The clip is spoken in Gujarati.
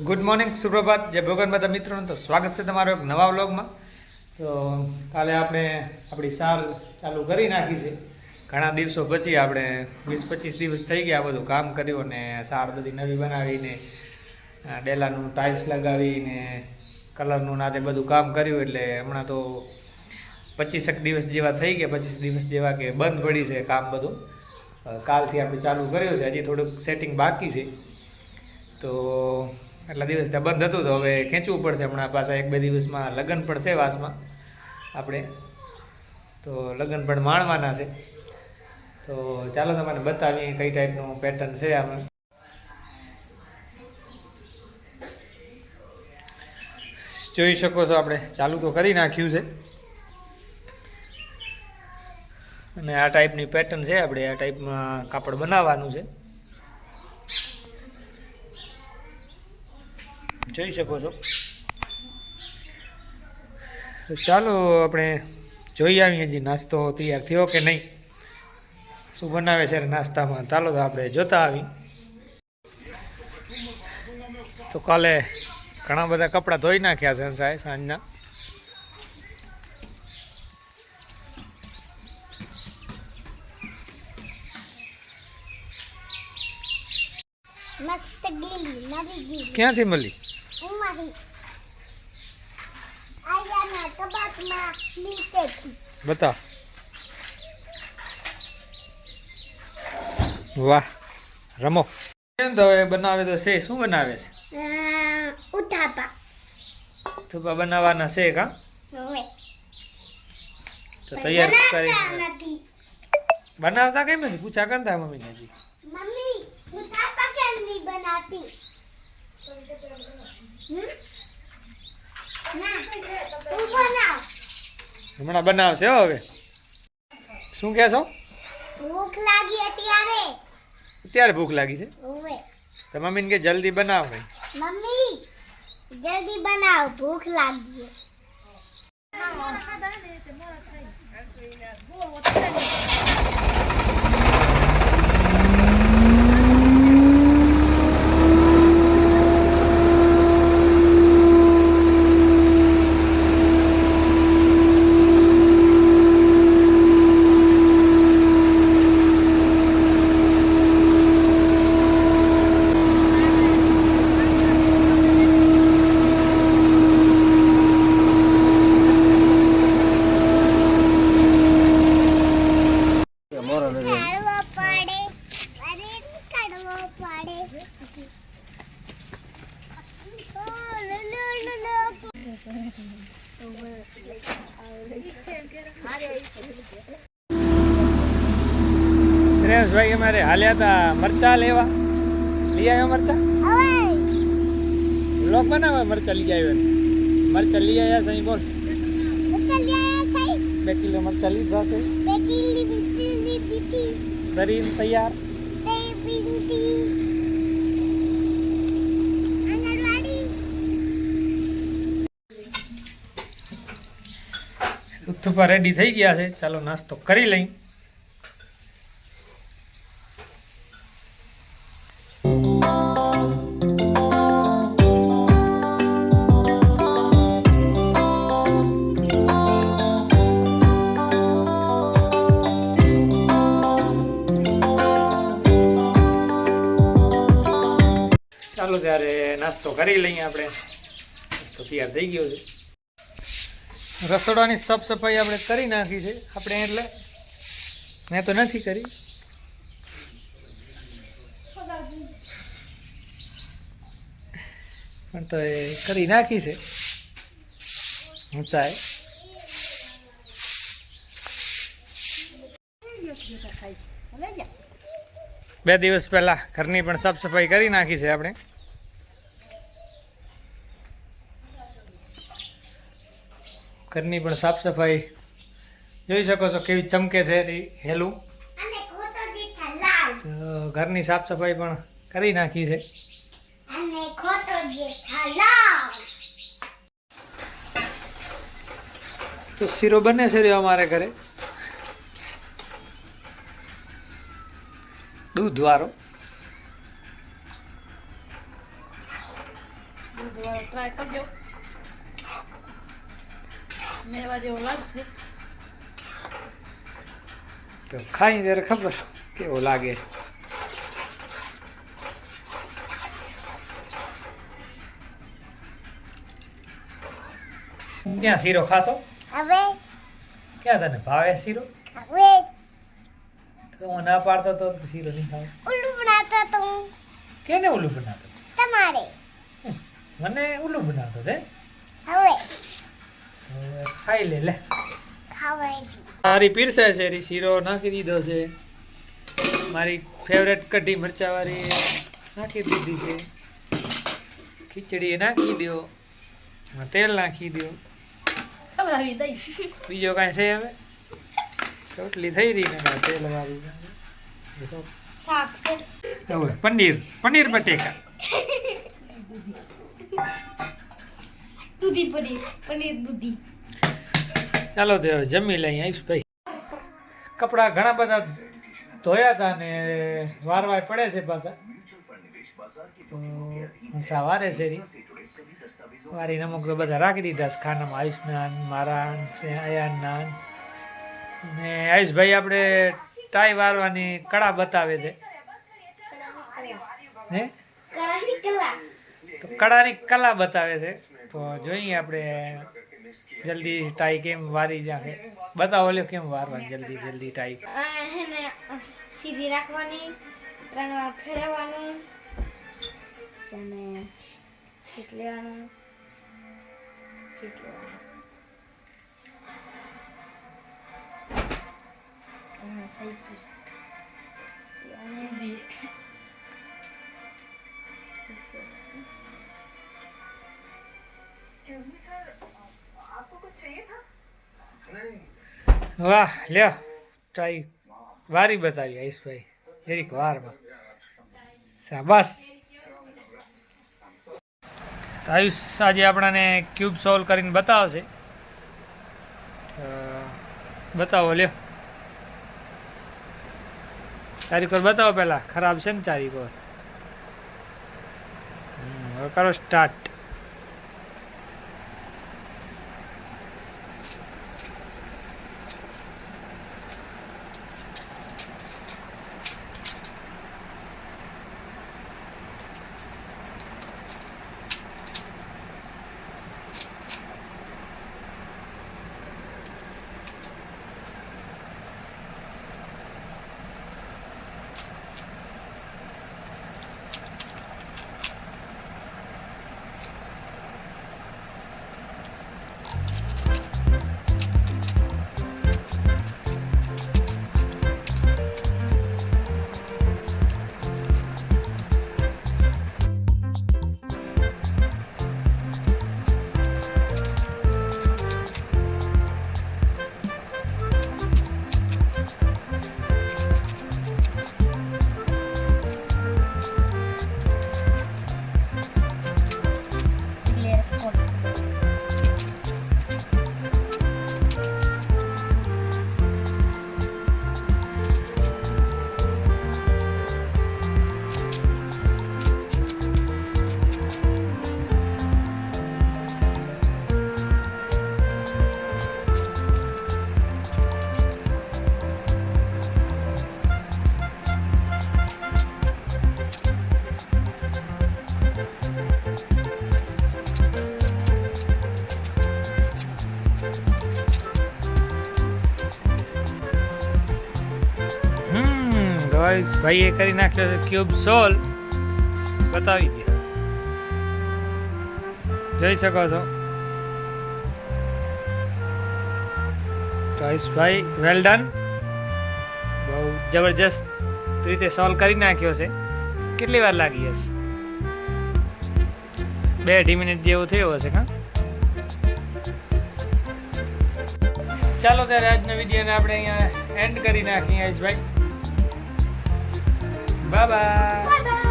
ગુડ મોર્નિંગ, સુપ્રભાત, જય ભગવાન બધા મિત્રોને. તો સ્વાગત છે તમારો એક નવા વ્લોગમાં. તો કાલે આપણે આપણી સાલ ચાલુ કરી નાખી છે. ઘણા દિવસો પછી આપણે 20-25 દિવસ થઈ ગયા બધું કામ કર્યું અને સાળ બધી નવી બનાવીને ડેલાનું ટાઇલ્સ લગાવીને કલરનું નાતે બધું કામ કર્યું. એટલે હમણાં તો 25 દિવસ જેવા થઈ ગયા, 25 દિવસ જેવા કે બંધ પડી છે કામ બધું. કાલથી આપણે ચાલુ કર્યું છે, હજી થોડુંક સેટિંગ બાકી છે. તો એટલા દિવસ ત્યાં બંધ હતું, તો હવે ખેંચવું પડશે. હમણાં પાછા 1-2 દિવસમાં લગ્ન પણ છે વાસમાં આપણે, તો લગ્ન પણ માણવાના છે. તો ચાલો તમને બતાવીએ કઈ ટાઈપનું પેટર્ન છે આમાં. જોઈ શકો છો, આપણે ચાલુ તો કરી નાખ્યું છે અને આ ટાઈપની પેટર્ન છે. આપણે આ ટાઈપમાં કાપડ બનાવવાનું છે, જોઈ શકો છો. તો ચાલો આપણે જોઈ આવીએ હજી નાસ્તો તૈયાર થયો કે નહીં, શું બનાવે છે નાસ્તામાં. ચાલો તો આપણે જોતા આવી. તો કાલે ઘણા બધા કપડાં ધોઈ નાખ્યા છે સાહેબ સાંજના. ક્યાંથી મળી? બતાવ. વાહ, રમો. તો હવે બનાવે તો છે. શું બનાવે છે? ઉતાપા. ઉતાપા બનાવવાના છે કા? તો તૈયાર કરી બનાવતા કેમ નથી? પૂછા કરતા મમ્મીને. હજી મમ્મી ઉતાપા કેમ નહીં બનાતી? ના, તું બનાવ. હમણાં બનાવશે હો. હવે શું કહે છો? ભૂખ લાગી અત્યારે. અત્યારે ભૂખ લાગી છે ઓવે. તો મમ્મીને કે જલ્દી બનાવ. મમ્મી જલ્દી બનાવ, ભૂખ લાગી. શ્રેયસભાઈ અમારે હાલ્યા હતા મરચા લેવા. લઈ આવ્યો મરચા? લોક બનાવે. મરચા લઈ આવ્યો. મરચા લઈ આવ્યા છે. બોલ. 2 કિલો મરચા લીધા છે. કરીને તૈયાર. ઉત્થુપા રેડી થઈ ગયા છે. ચાલો નાસ્તો કરી લઈ. ચાલો ત્યારે નાસ્તો કરી લઈએ આપણે. નાસ્તો તૈયાર થઈ ગયો છે. રસોડાની સાફ સફાઈ આપણે કરી નાખી છે આપણે, એટલે મેં તો નથી કરી. પણ તો એ કરી નાખી છે. ઊંચાઈ 2 દિવસ પહેલા ઘરની પણ સાફ સફાઈ કરી નાખી છે આપણે. ઘરની પણ સાફ સફાઈ જોઈ શકો છો કેવી ચમકે છે હેલું. ઘરની સાફ સફાઈ પણ કરી નાખી છે. તો શીરો બને છે રહ્યો અમારે ઘરે, દૂધ વાળો. દૂધવાળો ટ્રાય કરજો. મેવા જેવો લાગશે. તો ખાઈ ત્યારે ખબર કેવો લાગે. ક્યાં શીરો ખાશો? હવે ક્યાં તને ભાવે શીરો? હવે તો હું ના પાડતો તો શીરો નહીં ખાવ. ઉલ્લુ બનાતો તો કેને ઉલ્લુ બનાવતો? તમારે મને ઉલ્લુ બનાવતો તે. હવે હવે ખાઈ લે. ખાવાય છે. મારી પીરસે છે રી શીરો નાખી દીધો છે. મારી ફેવરેટ કઢી મરચાવાળી નાખી દીધી છે. ખીચડી નાખી દો. તેલ નાખી દો. ખવડાવી દઈ. બીજો કાંઈ છે હવે? રોટલી થઈ રહી ને કાંઈ તેલ વાળી શાક છે. પનીર બટેકા. દૂધી પનીર દૂધી. ચાલો તો હવે જમી લઈ આવીશ ભાઈ. કપડાં ઘણા બધા ધોયા હતા ને વારવા પડે છે પાછા. તો હંસા વારે છે રી. વારીને અમુક તો બધા રાખી દીધા છે ખાનામાં. આયુષના મારા છે, અયાનના. અને આયુષભાઈ આપણે ટાઈ વારવાની કળા બતાવે છે. હે કળાની કલા તો કળાની કલા બતાવે છે. તો જોઈએ આપણે જલ્દી ટાઈ કેમ વારી નાખે. બતાવો લ્યો કેમ વારવાની જલ્દી ટાઈ. એને સીધી રાખવાની, 3 વાર ફેરવવાનું અને શીટ લેવાનું. વાહ લ્યો ટ્રાય વારી બતાવી આયુષભાઈ જરીક વારમાં. શાબાશ. તો આયુષ આજે આપણાને ક્યુબ સોલ્વ કરીને બતાવશે. બતાવો લ્યો. ચારીકોર બતાવો પહેલા. ખરાબ છે ને ચારીકોર? હવે કરો સ્ટાર્ટ. ગાઈસ ભાઈએ કરી નાખ્યો છે ક્યુબ સોલ્વ. બતાવી દે. જોઈ શકો છો ગાઈસ ભાઈ વેલ ડન. બહુ જબરજસ્ત રીતે સોલ્વ કરી નાખ્યો છે. કેટલી વાર લાગી હશે? 2-2.5 મિનિટ જેવું થયું હશે. હા ચાલો ત્યારે આજના વિડીયોને આપણે અહીંયા એન્ડ કરી નાખીએ આયુષભાઈ. Bye bye.